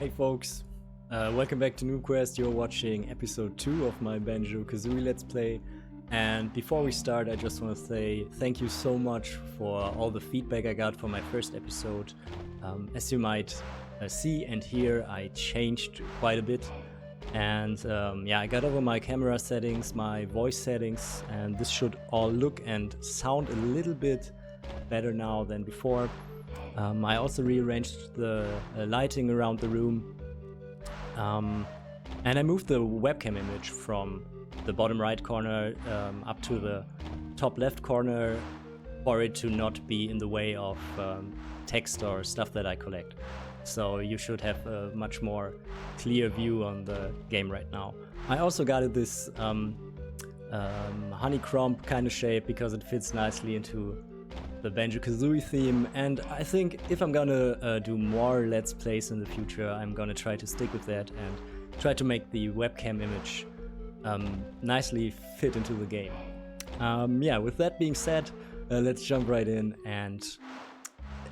Hey folks, welcome back to Noob Quest. You're watching episode 2 of my Banjo-Kazooie Let's Play. And before we start, I just want to say thank you so much for all the feedback I got for my first episode. As you might see and hear, I changed quite a bit. And yeah, I got over my camera settings, my voice settings, and this should all look and sound a little bit better now than before. I also rearranged the lighting around the room, and I moved the webcam image from the bottom right corner up to the top left corner for it to not be in the way of text or stuff that I collect. So you should have a much more clear view on the game right now. I also got it this honeycomb kind of shape because it fits nicely into the Banjo-Kazooie theme, and I think if I'm gonna do more Let's Plays in the future, I'm gonna try to stick with that and try to make the webcam image nicely fit into the game. Yeah, with that being said, let's jump right in, and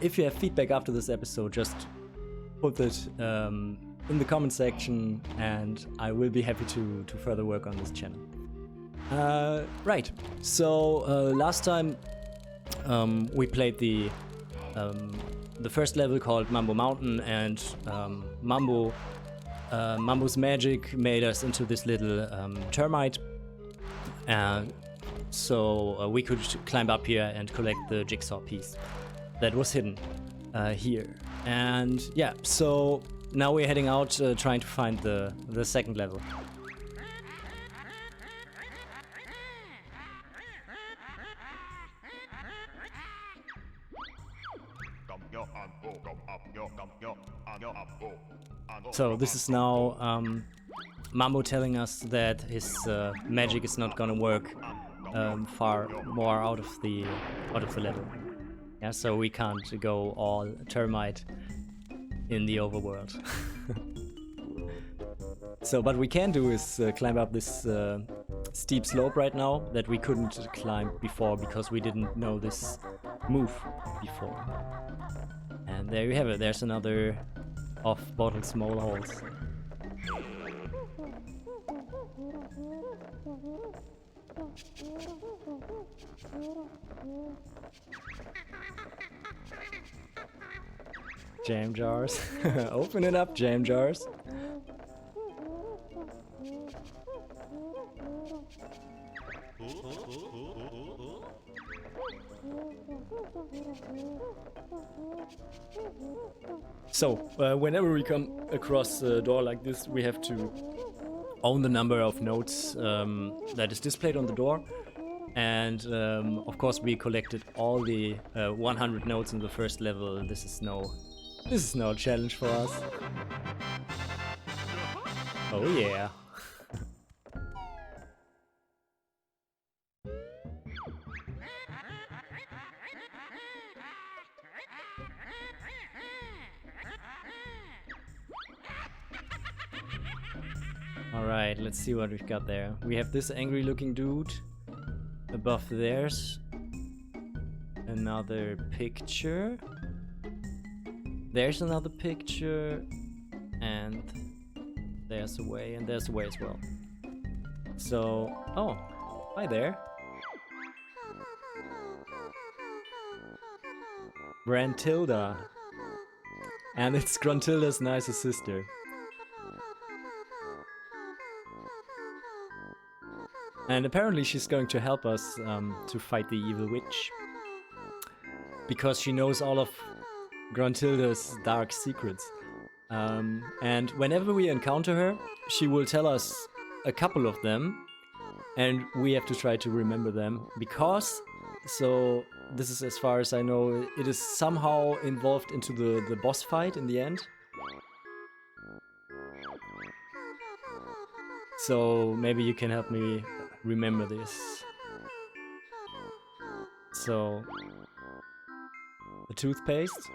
if you have feedback after this episode, just put it in the comment section and I will be happy to further work on this channel. Right, so last time we played the first level called Mambo Mountain, and Mambo's magic made us into this little termite, so we could climb up here and collect the jigsaw piece that was hidden here. And yeah, so now we're heading out trying to find the second level. So this is now Mambo telling us that his magic is not gonna work far more out of the level. Yeah, so we can't go all termite in the overworld. So, but we can do is climb up this steep slope right now that we couldn't climb before because we didn't know this move before. And there you have it. There's another off-bottle small holes. Jam jars. Open it up, jam jars. So, whenever we come across a door like this, we have to own the number of notes that is displayed on the door. And of course we collected all the 100 notes in the first level. This is no challenge for us. Oh yeah. Alright, let's see what we've got there. We have this angry looking dude. Above there's another picture. There's another picture. And there's a way, and there's a way as well. So, oh, hi there. Grantilda. And it's Gruntilda's nicest sister. And apparently she's going to help us to fight the evil witch. Because she knows all of Gruntilda's dark secrets. And whenever we encounter her, she will tell us a couple of them. And we have to try to remember them. Because, so this is as far as I know, it is somehow involved into the boss fight in the end. So maybe you can help me remember this. So, the toothpaste.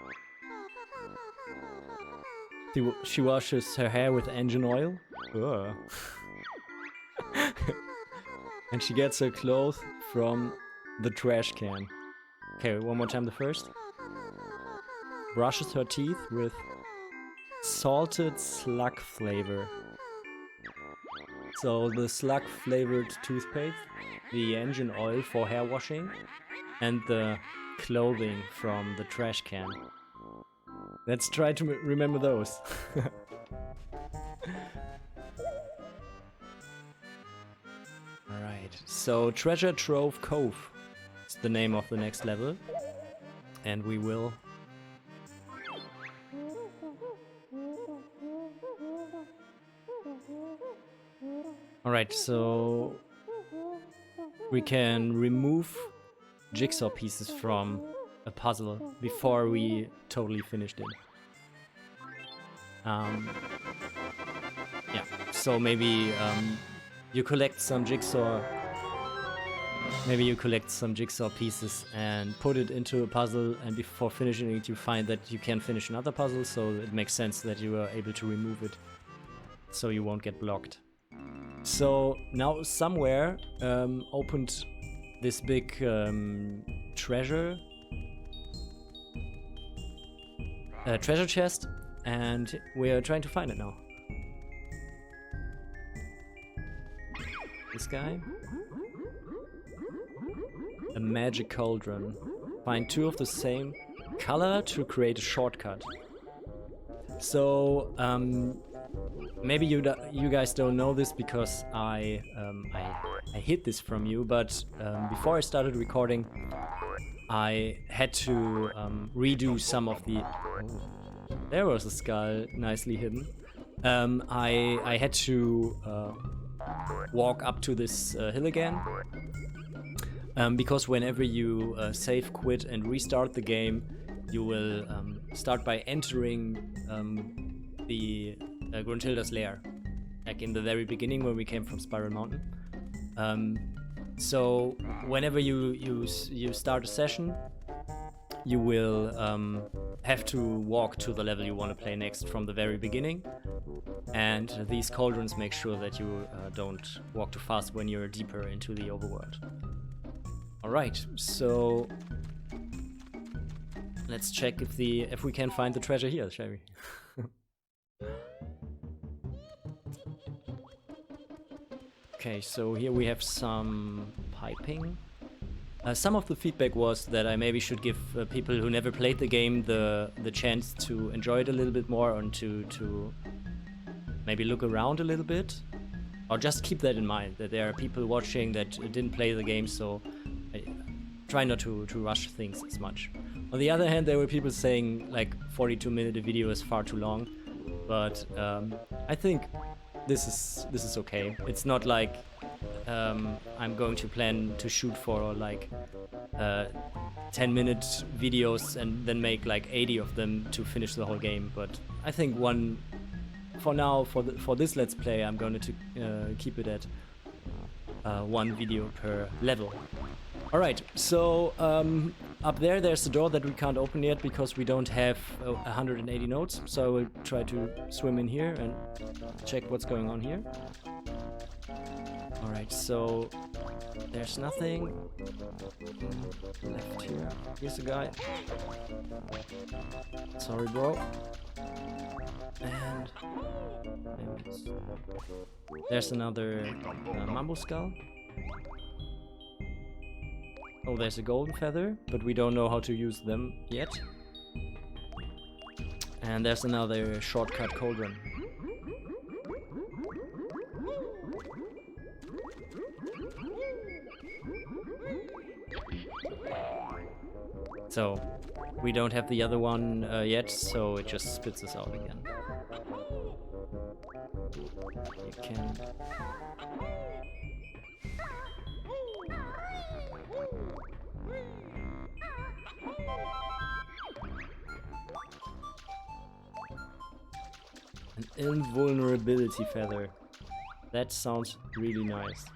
She washes her hair with engine oil. Ugh. And she gets her clothes from the trash can. Okay, one more time the first. Brushes her teeth with salted slug flavor. So the slug flavored toothpaste, the engine oil for hair washing, and the clothing from the trash can. Let's try to remember those. Alright, so Treasure Trove Cove is the name of the next level. And we will... Alright, so we can remove jigsaw pieces from a puzzle before we totally finished it. Yeah, so maybe you collect some jigsaw. Maybe you collect some jigsaw pieces and put it into a puzzle, and before finishing it you find that you can finish another puzzle, so it makes sense that you are able to remove it so you won't get blocked. So now somewhere opened this big treasure chest, and we are trying to find it now. This guy. A magic cauldron. Find 2 of the same color to create a shortcut. So maybe you guys don't know this because I hid this from you, but before I started recording, I had to redo some of the... Oh, there was a skull nicely hidden. I had to walk up to this hill again. Because whenever you save, quit, and restart the game, you will start by entering the Gruntilda's lair, like in the very beginning when we came from Spiral Mountain. So whenever you start a session, you will have to walk to the level you want to play next from the very beginning, and these cauldrons make sure that you don't walk too fast when you're deeper into the overworld. Alright, so let's check if we can find the treasure here, shall we? Okay, so here we have some piping. Some of the feedback was that I maybe should give people who never played the game the chance to enjoy it a little bit more, and to maybe look around a little bit. Or just keep that in mind, that there are people watching that didn't play the game, so I try not to rush things as much. On the other hand, there were people saying like 42-minute video is far too long, but I think this is okay. It's not like I'm going to plan to shoot for like 10-minute videos and then make like 80 of them to finish the whole game. But I think for now, for this Let's Play, I'm going to keep it at 1 video per level. Alright, so up there's a door that we can't open yet because we don't have 180 notes, so I will try to swim in here and check what's going on here. Alright, so there's nothing left here. Here's a guy. Sorry, bro. And there's another Mambo skull. Oh, there's a golden feather, but we don't know how to use them yet. And there's another shortcut cauldron. So, we don't have the other one yet, so it just spits us out again. You can... An invulnerability feather. That sounds really nice.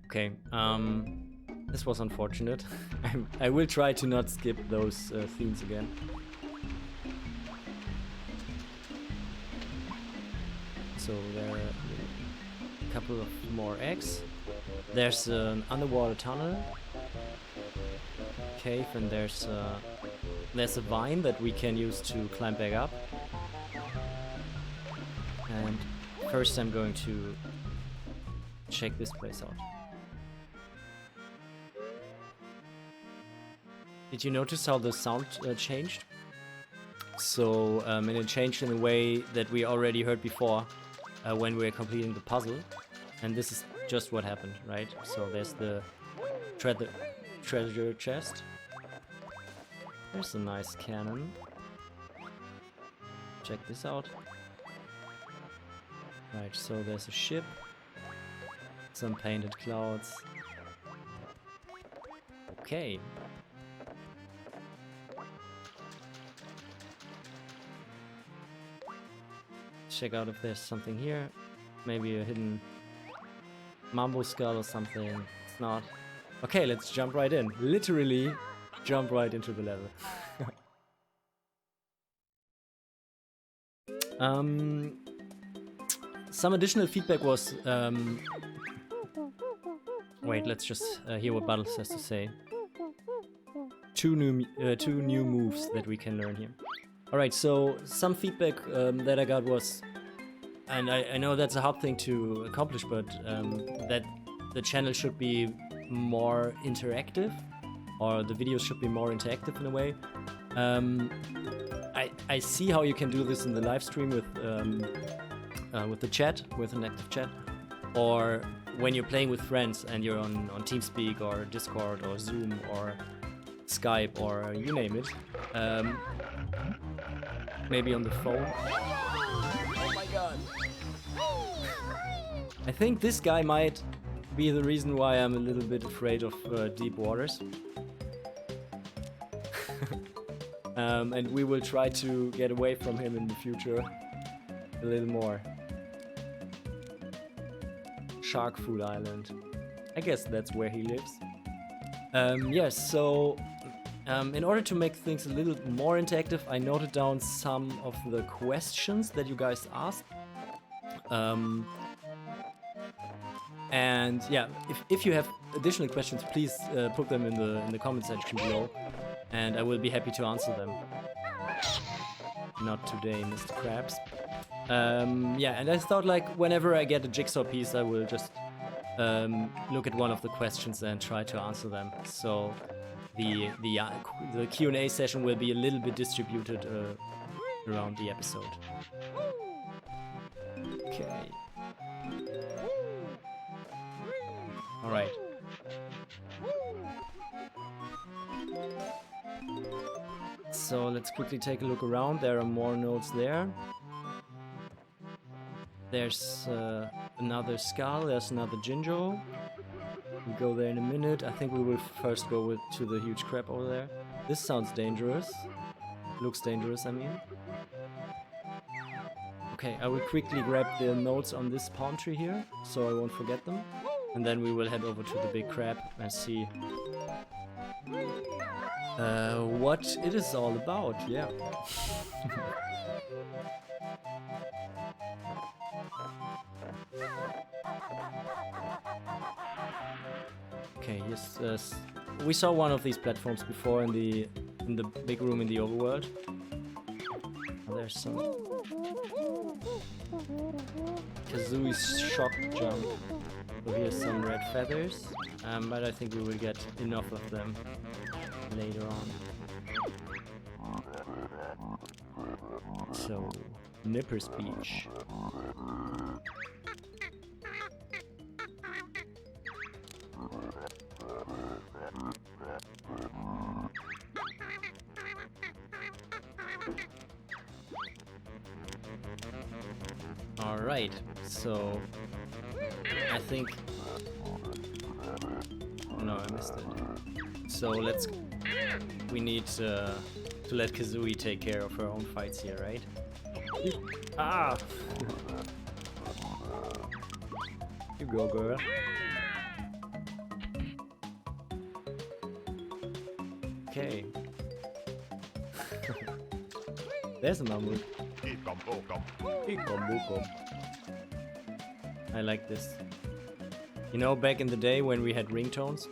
Okay, this was unfortunate. I will try to not skip those themes again. So there are a couple of more eggs. There's an underwater tunnel. cave, and there's a vine that we can use to climb back up. And first I'm going to check this place out. Did you notice how the sound changed? So and it changed in a way that we already heard before when we were completing the puzzle. And this is just what happened, right? So there's the treasure chest. There's a nice cannon. Check this out. Right, so there's a ship. Some painted clouds. Okay. Check out if there's something here. Maybe a hidden mambo skull or something. It's not. Okay, let's jump right in. Literally jump right into the level. Some additional feedback was wait, let's just hear what Buttles has to say. Two new moves that we can learn here. Alright, so some feedback that I got was, and I know that's a hard thing to accomplish, but that the channel should be more interactive, or the videos should be more interactive in a way. I see how you can do this in the live stream with the chat, with an active chat, or when you're playing with friends and you're on TeamSpeak or Discord or Zoom or Skype or you name it. Maybe on the phone. Oh my god. I think this guy might be the reason why I'm a little bit afraid of deep waters. And we will try to get away from him in the future a little more. Shark Food Island. I guess that's where he lives. Yes, so in order to make things a little more interactive, I noted down some of the questions that you guys asked. And yeah, if you have additional questions, please put them in the comment section below, and I will be happy to answer them. Not today, Mr. Krabs. Yeah, and I thought, like, whenever I get a jigsaw piece, I will just look at one of the questions and try to answer them. So the Q&A session will be a little bit distributed around the episode. Okay. All right. So let's quickly take a look around. There are more nodes there. There's another skull. There's another Jinjo. We'll go there in a minute. I think we will first go to the huge crab over there. This sounds dangerous. Looks dangerous, I mean. Okay, I will quickly grab the notes on this palm tree here, so I won't forget them. And then we will head over to the big crab and see what it is all about, yeah. Okay, yes, we saw one of these platforms before in the big room in the overworld. Oh, there's some Kazooie's shock jump. So here's some red feathers, but I think we will get enough of them later on. So, Nipper's Beach. Alright, so I think... No, I missed it. So we need to let Kazooie take care of her own fights here, right? Ah! You go, girl. Okay. There's a mammoth. I like this. You know, back in the day when we had ringtones,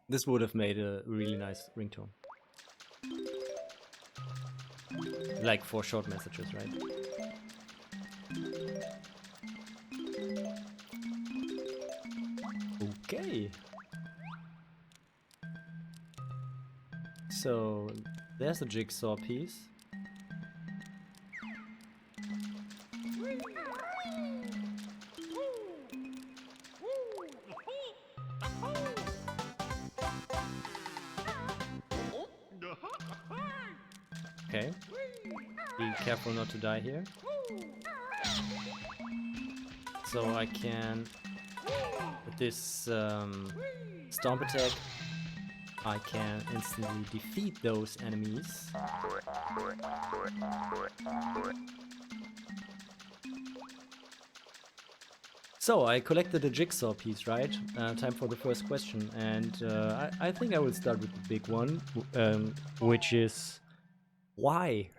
This would have made a really nice ringtone. Like for short messages, right? Okay. So there's a jigsaw piece. Okay. Be careful not to die here. So I can, with this stomp attack, I can instantly defeat those enemies. So I collected a jigsaw piece, right? Time for the first question, and I think I will start with the big one, which is why?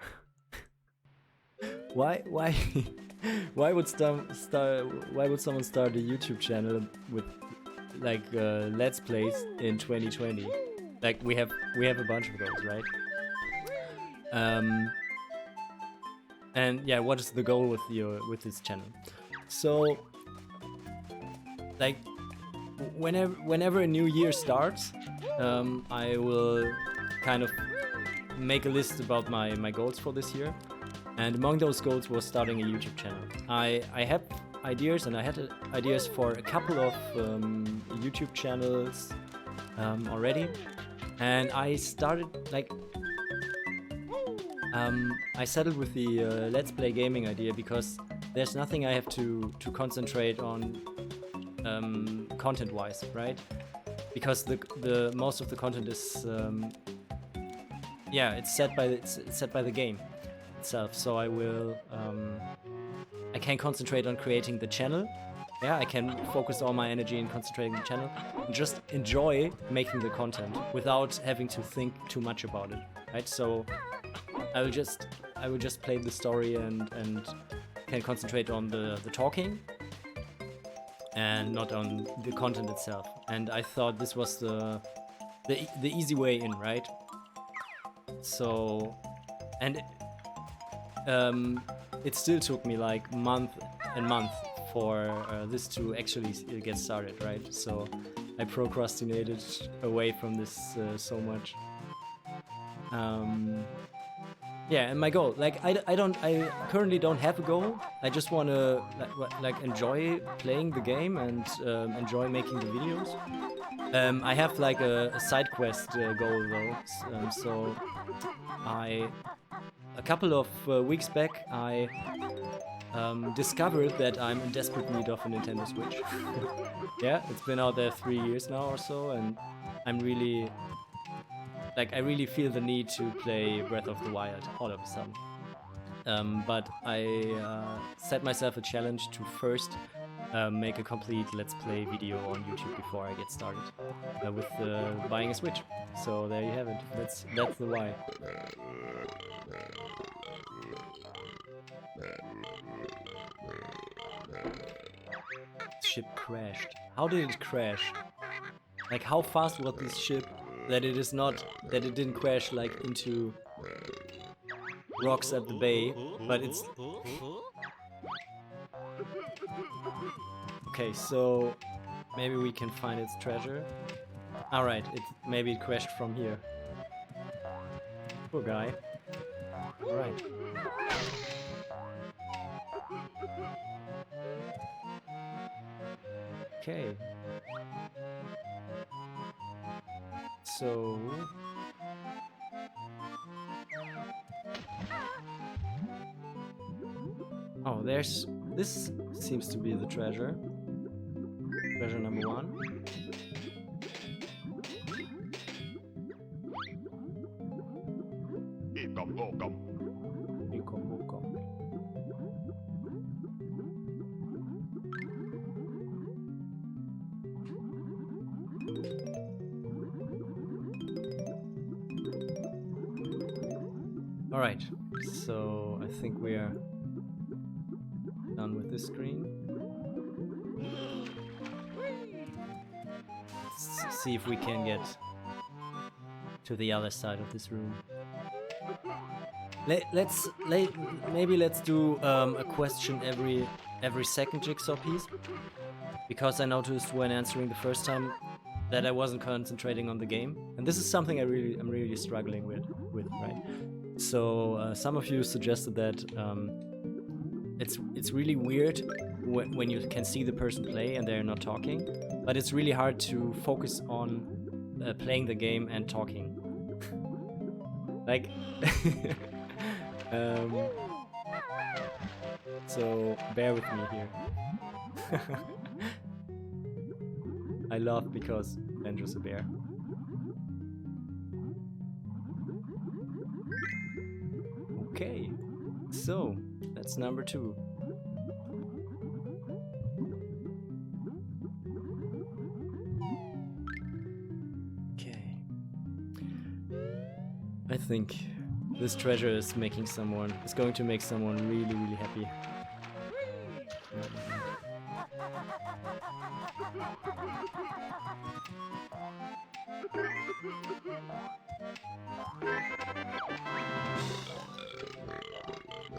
why why would someone start a YouTube channel with like let's plays in 2020? Like we have a bunch of those, right? And yeah, what is the goal with this channel? So like whenever a new year starts, I will kind of make a list about my goals for this year. And among those goals was starting a YouTube channel. I had ideas, and I had ideas for a couple of YouTube channels already. And I started like I settled with the Let's Play gaming idea because there's nothing I have to concentrate on content-wise, right? Because the most of the content is yeah, it's set by the game itself. So I will I can concentrate on creating the channel. Yeah, I can focus all my energy in concentrating the channel and just enjoy making the content without having to think too much about it, right? So I will just play the story and can concentrate on the talking and not on the content itself. And I thought this was the easy way in, right? So, and it still took me like month for this to actually get started, right? So I procrastinated away from this so much. Yeah, and my goal, like I currently don't have a goal. I just want to like enjoy playing the game and enjoy making the videos. I have like a side quest goal though. So a couple of weeks back I discovered that I'm in desperate need of a Nintendo Switch. Yeah, it's been out there 3 years now or so, and I'm really like I really feel the need to play Breath of the Wild all of a sudden. But I set myself a challenge to first make a complete Let's Play video on YouTube before I get started with buying a Switch. So there you have it. That's the why. Ship crashed. How did it crash? Like how fast was this ship that it didn't crash like into rocks at the bay, but it's okay. So maybe we can find its treasure. All right, maybe it crashed from here. Poor guy. All right. Okay. So oh, this seems to be the treasure. Treasure number 1. Alright, so I think we are done with this screen. Let's see if we can get to the other side of this room. Maybe let's do a question every second jigsaw piece, because I noticed when answering the first time that I wasn't concentrating on the game, and this is something I'm really struggling with, right? So some of you suggested that it's really weird when you can see the person play and they're not talking, but it's really hard to focus on playing the game and talking. Like, so bear with me here. I laugh because Banjo's a bear. Okay, so that's number 2. Okay. I think this treasure is going to make someone really, really happy.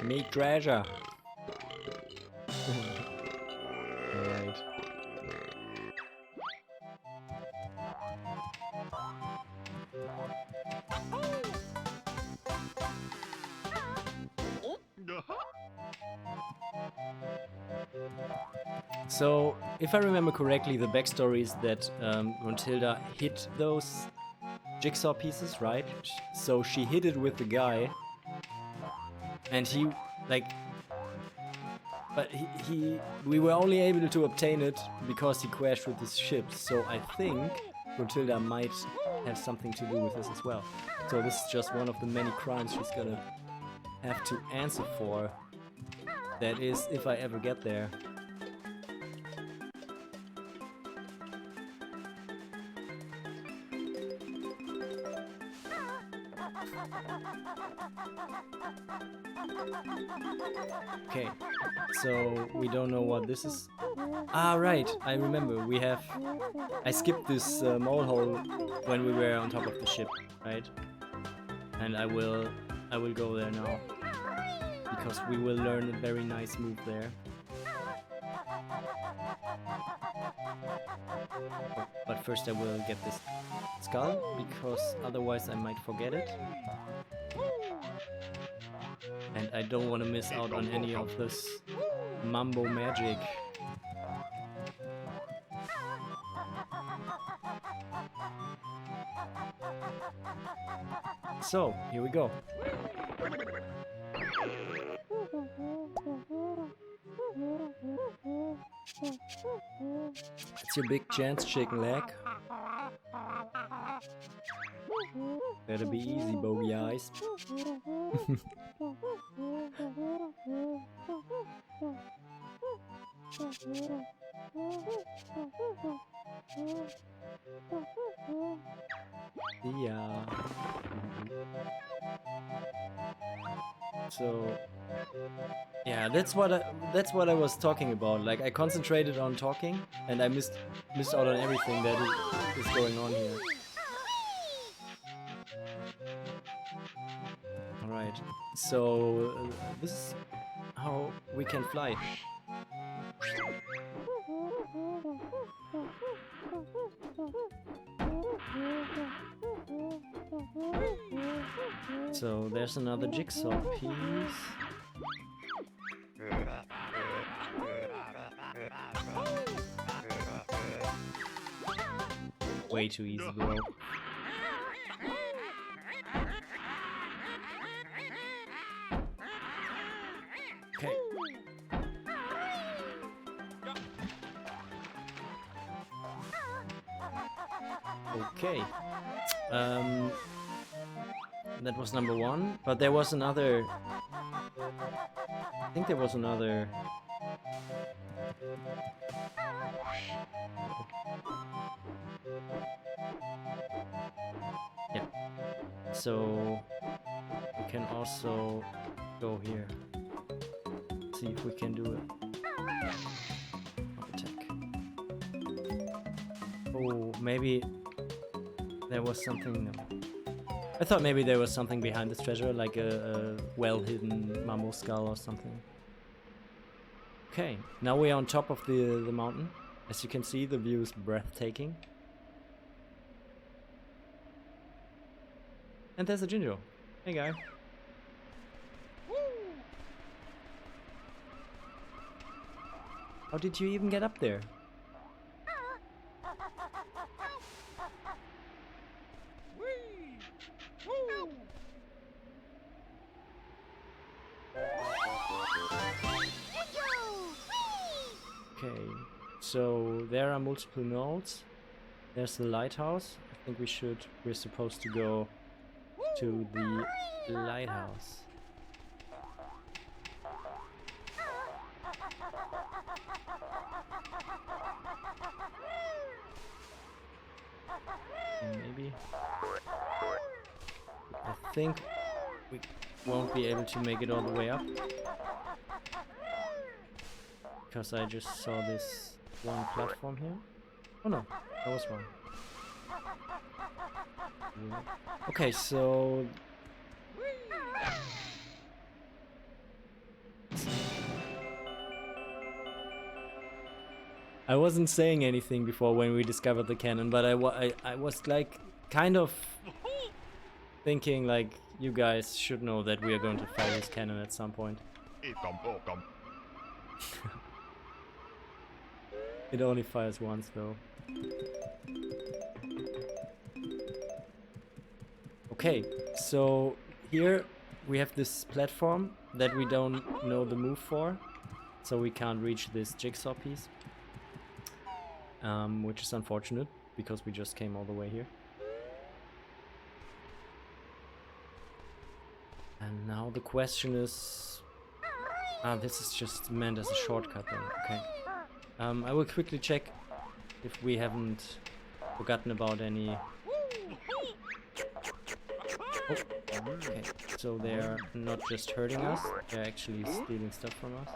Make treasure. Alright. So, if I remember correctly, the backstory is that Gruntilda hit those jigsaw pieces, right? So she hit it with the guy, and he, like, but we were only able to obtain it because he crashed with his ship. So I think Gruntilda might have something to do with this as well. So this is just one of the many crimes she's gonna have to answer for. That is, if I ever get there. Okay, so we don't know what this is. Ah, right, I remember. I skipped this mole hole when we were on top of the ship, right? And I will go there now, because we will learn a very nice move there. But first I will get this skull, because otherwise I might forget it. And I don't want to miss out on any of this mambo magic. So, here we go. It's your big chance, chicken leg. Better be easy, bogey eyes. Yeah. So yeah, that's what I was talking about. Like, I concentrated on talking and I missed out on everything that is going on here. Alright, so this is how we can fly. So there's another jigsaw piece. Way too easy, bro. Okay. Okay. That was number 1, but there was another. I think there was another. Yeah. So we can also go here. See if we can do it. Attack. Oh, maybe there was something. No. I thought maybe there was something behind this treasure, like a well-hidden mammoth skull or something. Okay, now we're on top of the mountain. As you can see, the view is breathtaking. And there's a Jinjo. Hey guy. How did you even get up there? Okay, so there are multiple nodes. There's the lighthouse. I think we're supposed to go to the lighthouse. Maybe. I think we won't be able to make it all the way up. Because I just saw this one platform here. Oh no, that was wrong. Okay, so... I wasn't saying anything before when we discovered the cannon, but I was like kind of thinking like you guys should know that we are going to fire this cannon at some point. It only fires once though. Okay, so here we have this platform that we don't know the move for, so we can't reach this jigsaw piece. Which is unfortunate, because we just came all the way here. And now the question is... this is just meant as a shortcut then, okay. I will quickly check if we haven't forgotten about any... Oh, okay, so they're not just hurting us, they're actually stealing stuff from us.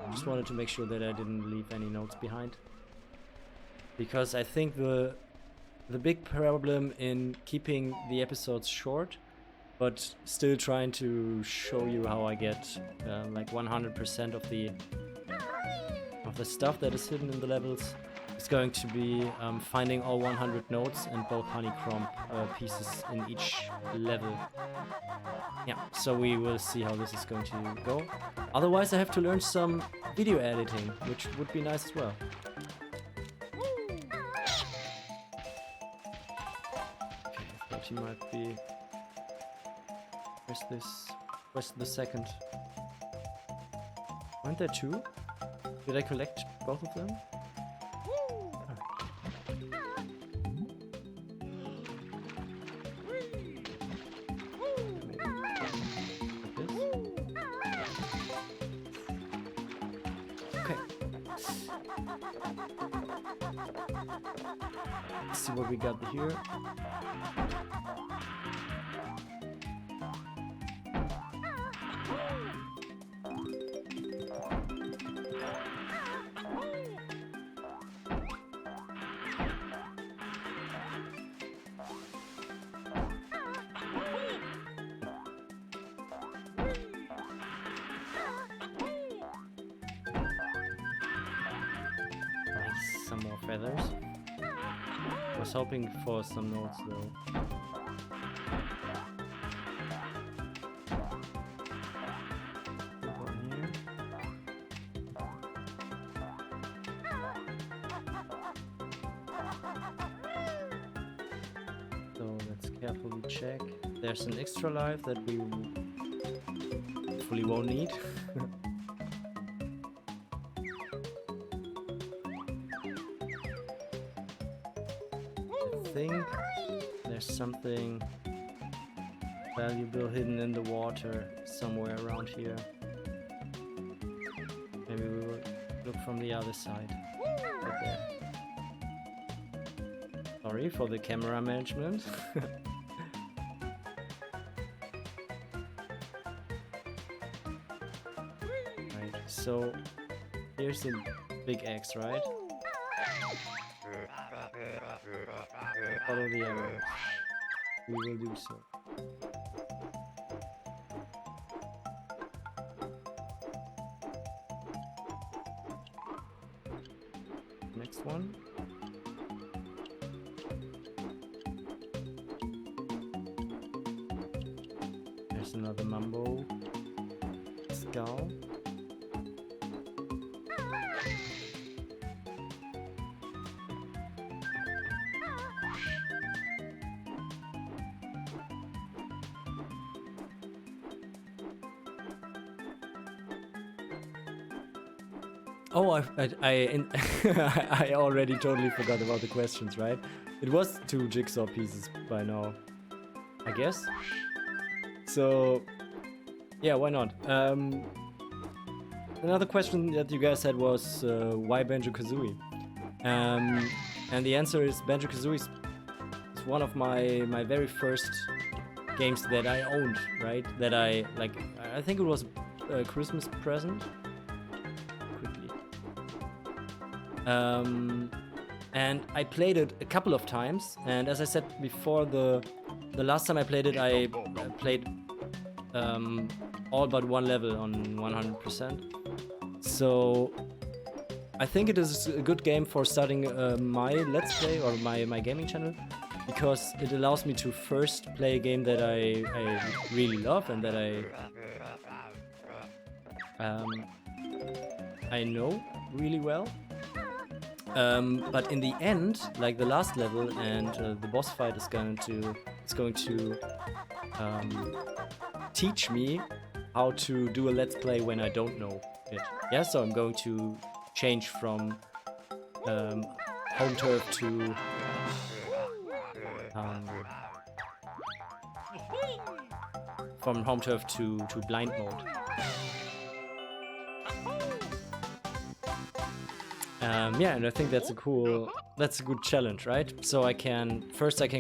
I just wanted to make sure that I didn't leave any notes behind. Because I think the big problem in keeping the episodes short, but still trying to show you how I get like 100% of the stuff that is hidden in the levels, is going to be finding all 100 notes and both honeycomb pieces in each level. Yeah, so we will see how this is going to go. Otherwise I have to learn some video editing, which would be nice as well. He might be... Where's this? Where's the second? Weren't there two? Did I collect both of them? Okay. Let's see what we got here. Some more feathers. I was hoping for some notes though. One here. So let's carefully check. There's an extra life that we hopefully won't need. I think there's something valuable hidden in the water somewhere around here. Maybe we will look from the other side. Right there. Sorry for the camera management. Right, so here's the big X, right? Follow the arrow. we will do so. Next one. There's another Mambo skull. Oh, I already totally forgot about the questions, right? It was 2 jigsaw pieces by now, I guess. So, yeah, why not? Another question that you guys had was why Banjo-Kazooie? And the answer is Banjo-Kazooie is one of my very first games that I owned, right? That I think it was a Christmas present. And I played it a couple of times, and as I said before, the last time I played it, I played all but one level on 100%. So I think it is a good game for starting my Let's Play or my gaming channel, because it allows me to first play a game that I really love and that I know really well. But in the end, like the last level and the boss fight is going to teach me how to do a Let's Play when I don't know it. Yeah, so I'm going to change from home turf to blind mode. Yeah, and I think that's a good challenge, right? So I can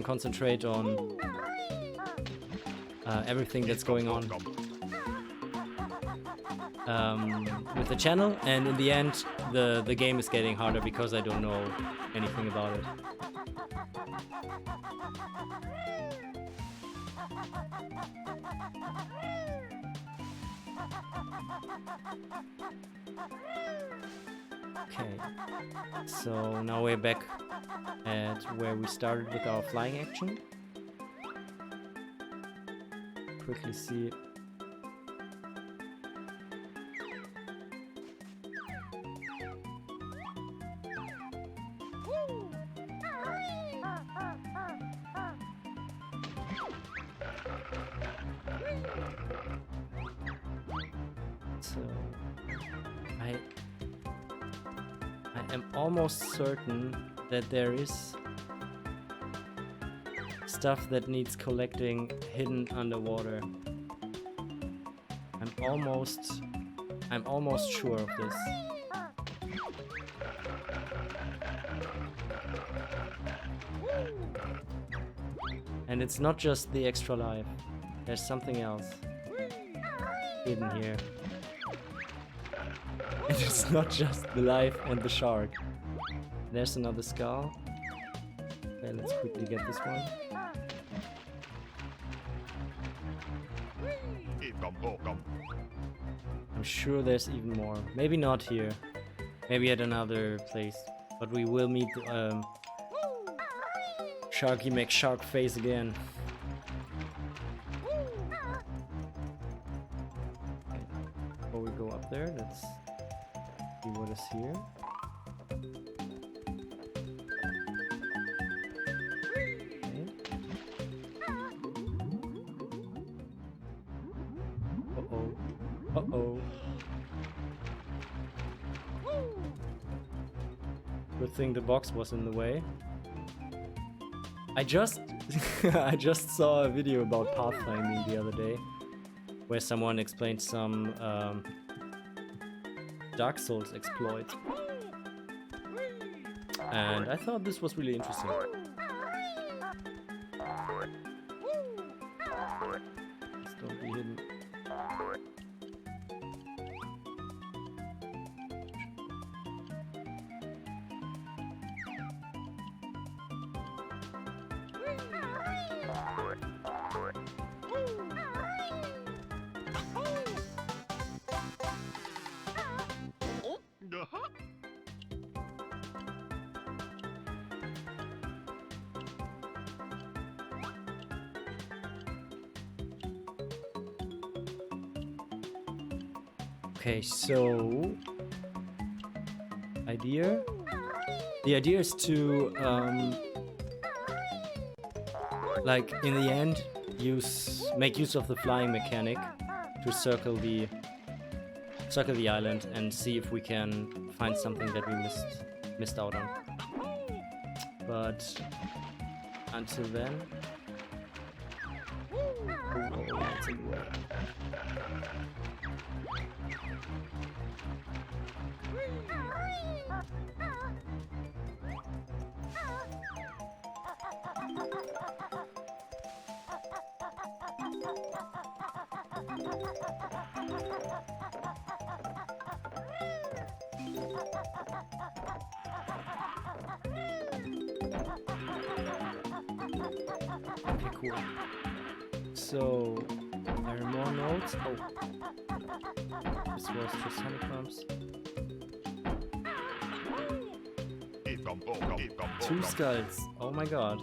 concentrate on everything that's going on with the channel, and in the end, the game is getting harder because I don't know anything about it. Okay, so now we're back at where we started with our flying action. Quickly see. So I am almost certain that there is stuff that needs collecting hidden underwater. I'm almost sure of this. And it's not just the extra life. There's something else hidden here. And it's not just the life and the shark. There's another skull. Okay, let's quickly get this one. I'm sure there's even more. Maybe not here. Maybe at another place. But we will meet Sharky McSharkface again. Okay. Before we go up there, let's see what is here. Okay. Uh-oh. Uh-oh. Good thing the box was in the way. I just saw a video about pathfinding the other day, where someone explained some Dark Souls exploits, and I thought this was really interesting. Just don't be hidden. Okay, so idea. The idea is to like in the end make use of the flying mechanic to circle the island and see if we can find something that we missed out on. But until then, that's a word. Okay, cool. So, there are more notes. Oh, this was just honeycombs. 2 skulls. Oh my god.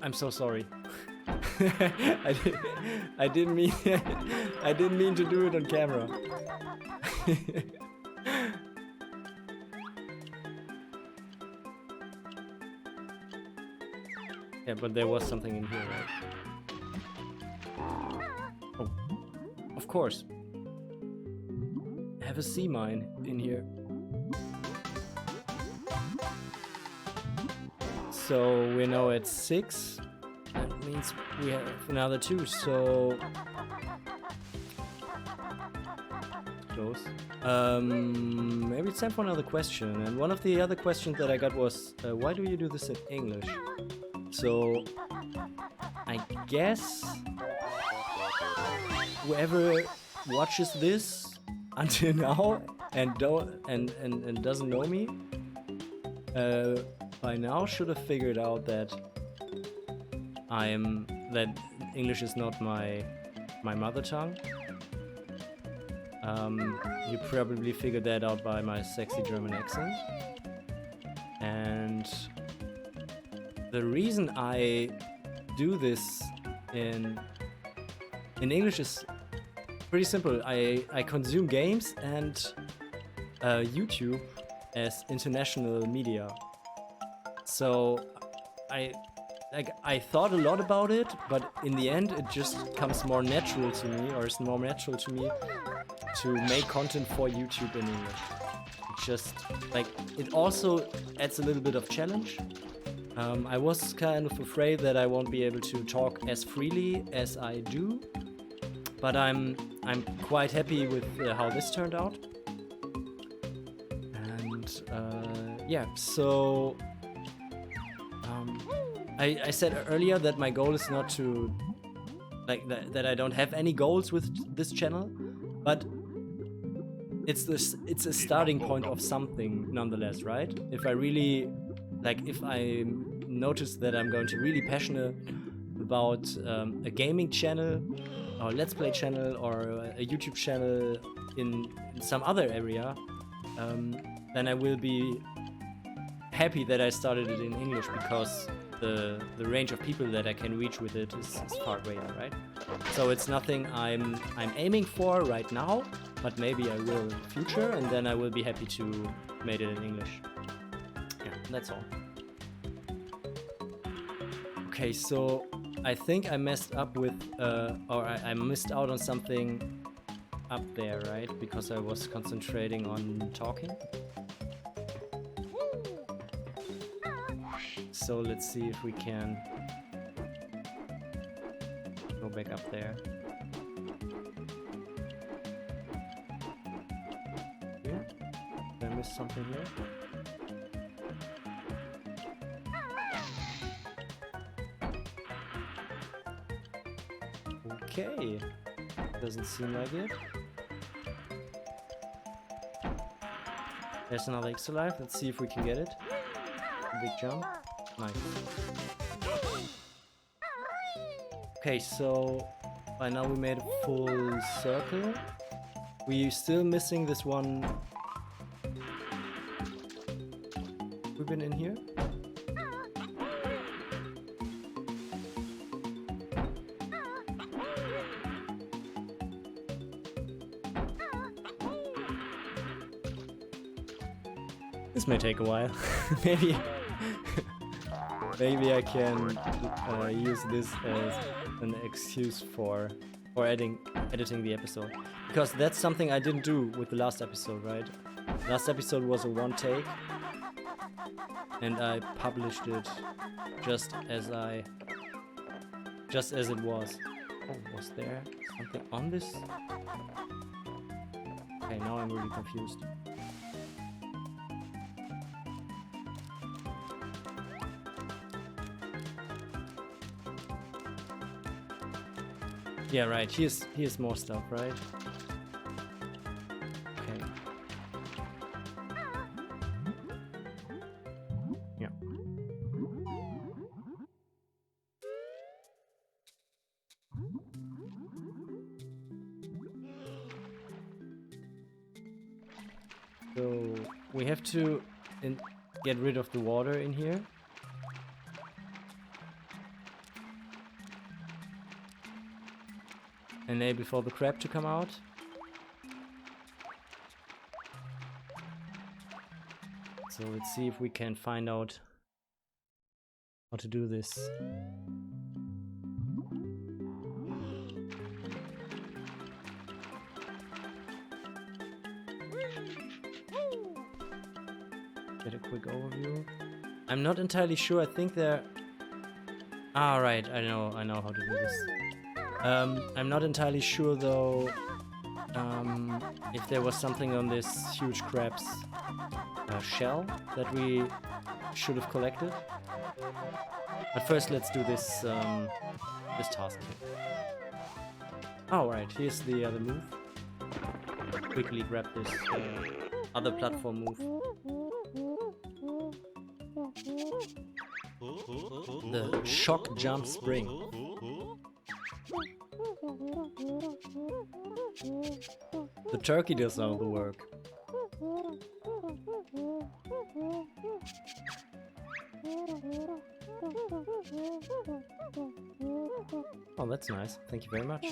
I'm so sorry. I didn't mean I didn't mean to do it on camera. Yeah, but there was something in here, right? Oh, of course. I have a sea mine in here. So we're now at 6. That means we have another 2, so... Close. Maybe it's time for another question. And one of the other questions that I got was, why do you do this in English? So, I guess whoever watches this until now and doesn't know me, by now should have figured out that that English is not my mother tongue. You probably figured that out by my sexy German accent. And the reason I do this in English is pretty simple. I consume games and YouTube as international media. So I thought a lot about it, but in the end it just comes more natural to me, or it's more natural to me to make content for YouTube in English. It's just like, it also adds a little bit of challenge. I was kind of afraid that I won't be able to talk as freely as I do, but I'm quite happy with how this turned out. And yeah, so I said earlier that my goal is not to that I don't have any goals with this channel, but it's a starting point of something nonetheless, right? If I really if I notice that I'm going to really passionate about a gaming channel or let's play channel or a YouTube channel in some other area, then I will be happy that I started it in English, because the range of people that I can reach with it is far greater, right? So it's nothing I'm aiming for right now, but maybe I will in the future, and then I will be happy to make it in English. Yeah, that's all. Okay, so I think I messed up with, or I missed out on something up there, right? Because I was concentrating on talking. So let's see if we can go back up there. Here? Did I miss something here? Okay, doesn't seem like it. There's another extra life. Let's see if we can get it. Big jump. Nice. Okay, so by now we made a full circle. We're still missing this one. We've been in here. This may take a while. maybe maybe I can use this as an excuse for editing the episode, because that's something I didn't do with the last episode, right? Last episode was a one take, and I published it just as it was. Oh, was there something on this? Okay, now I'm really confused. Yeah, right. Here's more stuff, right? Okay. Yeah. So we have to get rid of the water in here. Enable for the crab to come out. So let's see if we can find out how to do this. Get a quick overview. I'm not entirely sure. I think they're... Ah, right. I know how to do this. I'm not entirely sure though if there was something on this huge crab's shell that we should have collected. But first let's do this this task here. Oh right, here's the other move. Quickly grab this other platform move. The shock jump spring. The turkey does all the work. Oh, that's nice. Thank you very much.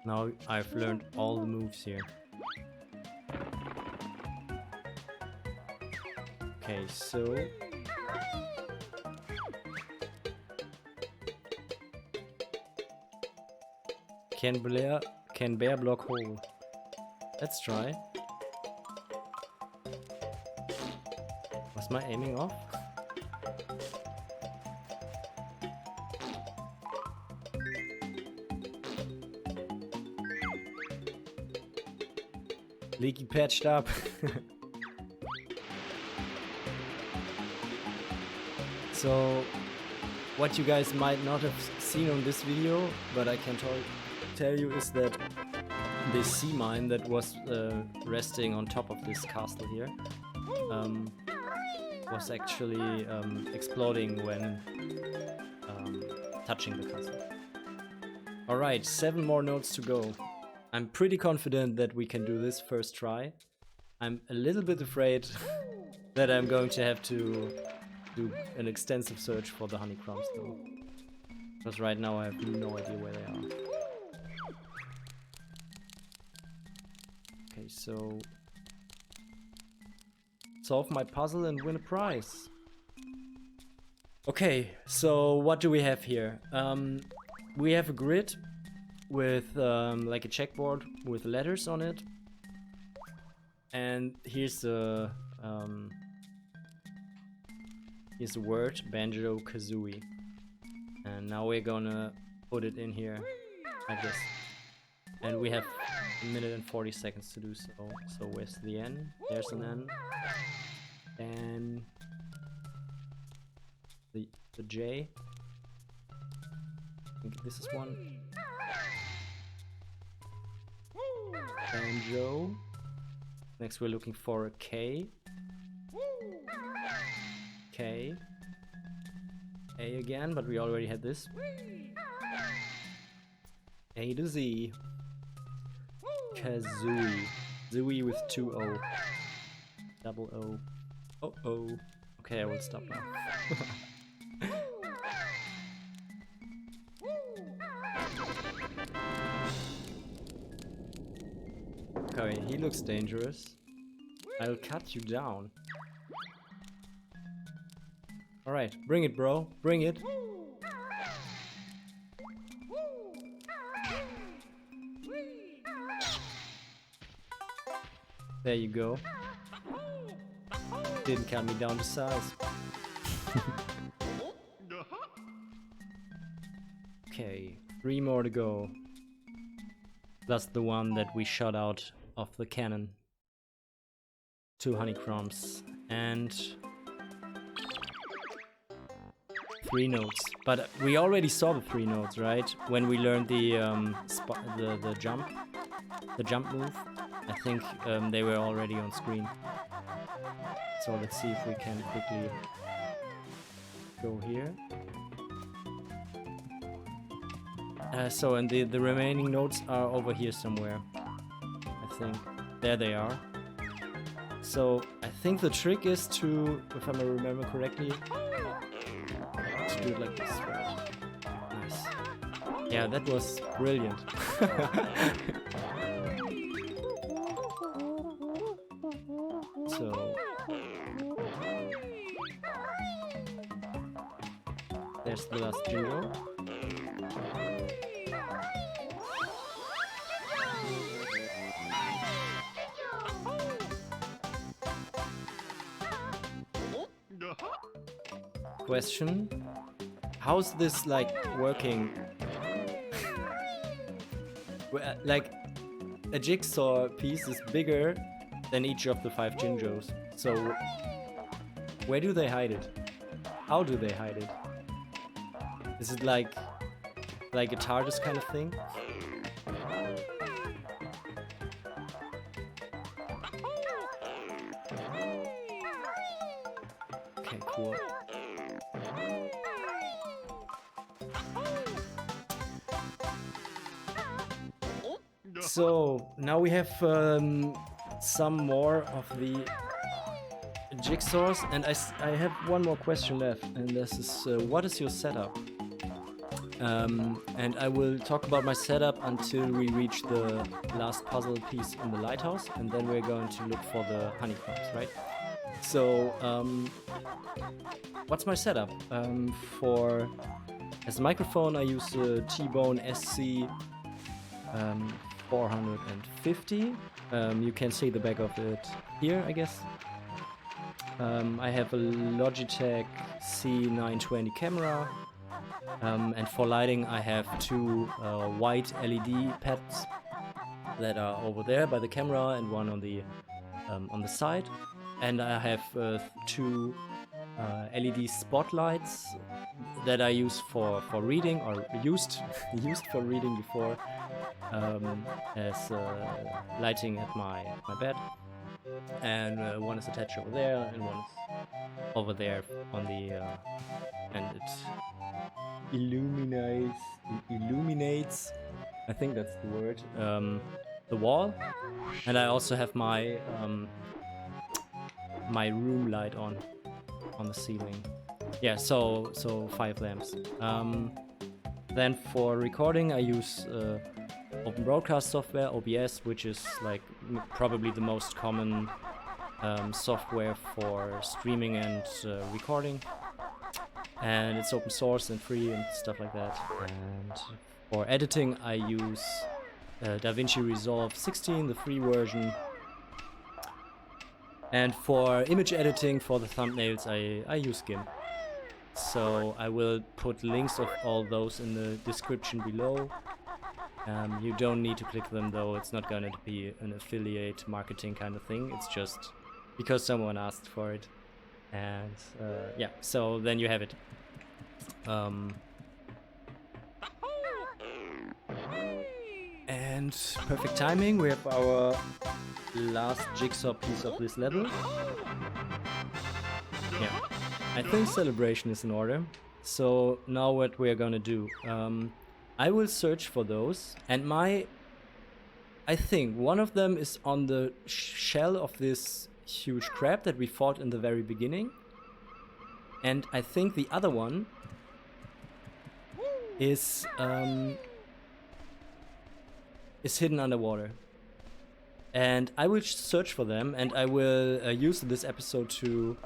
Now I've learned all the moves here. Okay, so... Can bear block hole. Let's try. Was my aiming off? Leaky patched up. So, what you guys might not have seen on this video, but I can tell you, is that the sea mine that was resting on top of this castle here was actually exploding when touching the castle. Alright, 7 more nodes to go. I'm pretty confident that we can do this first try. I'm a little bit afraid that I'm going to have to do an extensive search for the honeycrumbs though. Because right now I have no idea where they are. Okay, so... solve my puzzle and win a prize. Okay, so what do we have here? We have a grid with like a checkboard with letters on it. And here's the word Banjo-Kazooie. And now we're gonna put it in here like this. And we have 1 minute and 40 seconds to do so. So where's the N? There's an N. And the J. I think this is one. Banjo. Next we're looking for a K. K. A again, but we already had this. A to Z. Kazooie. Zooie with 2 O. Double O. Oh oh. Okay, I will stop now. Okay, he looks dangerous. I'll cut you down. Alright, bring it, bro. Bring it. There you go. Didn't cut me down to size. Okay, 3 more to go. Plus the one that we shot out of the cannon. 2 honeycombs and 3 notes. But we already saw the 3 notes, right? When we learned the jump move. I think they were already on screen. So let's see if we can quickly go here. And the remaining notes are over here somewhere. I think. There they are. So I think the trick is to, if I remember correctly, to do it like this, right? Nice. Yeah, that was brilliant. So there's the last jingle. Question: how's this like working? Like a jigsaw piece is bigger than each of the 5 Jinjos. So where do they hide it? How do they hide it? Is it like a TARDIS kind of thing? Okay, cool. So now we have some more of the jigsaws, and I have one more question left, and this is what is your setup? And I will talk about my setup until we reach the last puzzle piece in the lighthouse, and then we're going to look for the honeycombs, right? So what's my setup? As a microphone, I use the T-Bone SC 450. You can see the back of it here, I guess. I have a Logitech C920 camera, and for lighting I have 2 white LED pads that are over there by the camera and one on the side, and I have 2 LED spotlights that I use for reading, or used for reading before, as lighting at my bed, and one is attached over there and one is over there on the and it illuminates, I think that's the word, the wall. And I also have my my room light on the ceiling. Yeah, so 5 lamps. Then for recording I use Open Broadcast software, OBS, which is like probably the most common software for streaming and recording, and it's open source and free and stuff like that. And for editing I use DaVinci Resolve 16, the free version. And for image editing, for the thumbnails, I use GIMP. So I will put links of all those in the description below. You don't need to click them though, it's not gonna be an affiliate marketing kind of thing, it's just because someone asked for it. And yeah, so then you have it. And perfect timing, we have our last jigsaw piece of this level. Yeah, I think celebration is in order. So now what we are gonna do, I will search for those, and I think one of them is on the shell of this huge crab that we fought in the very beginning, and I think the other one is hidden underwater. And I will search for them, and I will use this episode to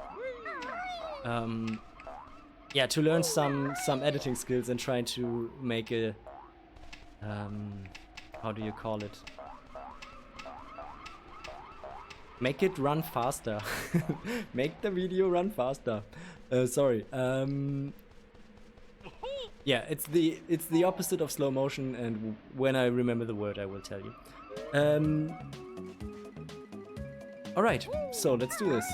to learn some editing skills and try to make a how do you call it? Make it run faster. Make the video run faster. Sorry. Yeah, it's the opposite of slow motion, and when I remember the word, I will tell you. All right, so let's do this.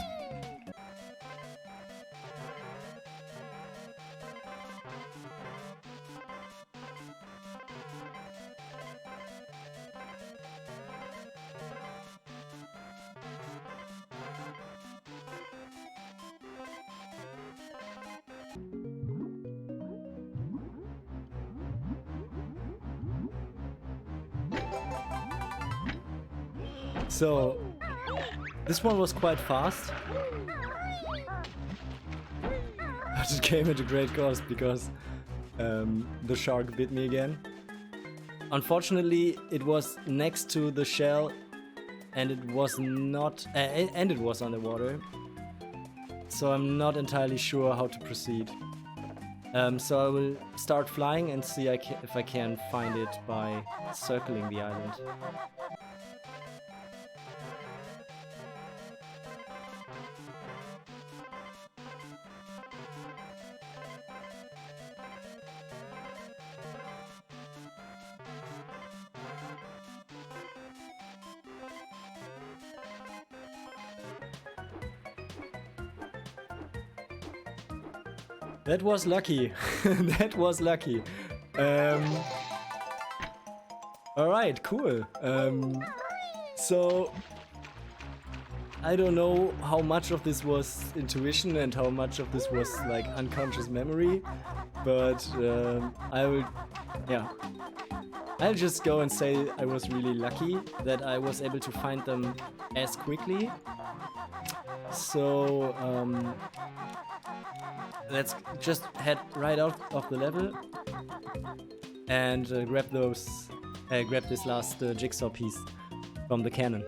So, this one was quite fast, but it came at a great cost because the shark bit me again. Unfortunately, it was next to the shell, and it was not, and it was underwater. So I'm not entirely sure how to proceed. So I will start flying and see if I can find it by circling the island. That was lucky. That was lucky. Alright, cool. So I don't know how much of this was intuition and how much of this was like unconscious memory, but I'll just go and say I was really lucky that I was able to find them as quickly. So let's just head right out of the level and grab this last jigsaw piece from the cannon.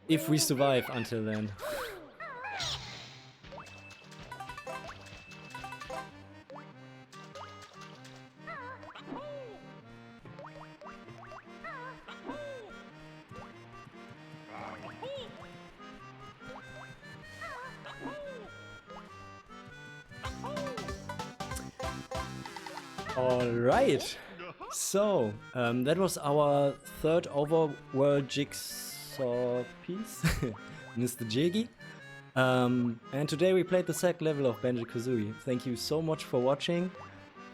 If we survive until then. Alright, so that was our third overworld jigsaw piece, Mr. Jiggy. And today we played the second level of Banjo-Kazooie. Thank you so much for watching.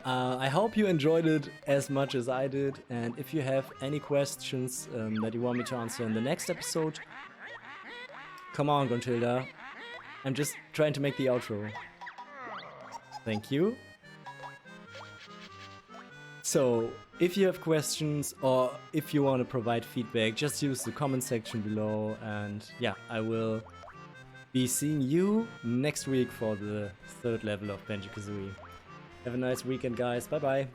I hope you enjoyed it as much as I did, and if you have any questions that you want me to answer in the next episode, come on, Gontilda. I'm just trying to make the outro. Thank you. So, if you have questions or if you want to provide feedback, just use the comment section below, and yeah, I will be seeing you next week for the third level of Banjo-Kazooie. Have a nice weekend, guys. Bye bye.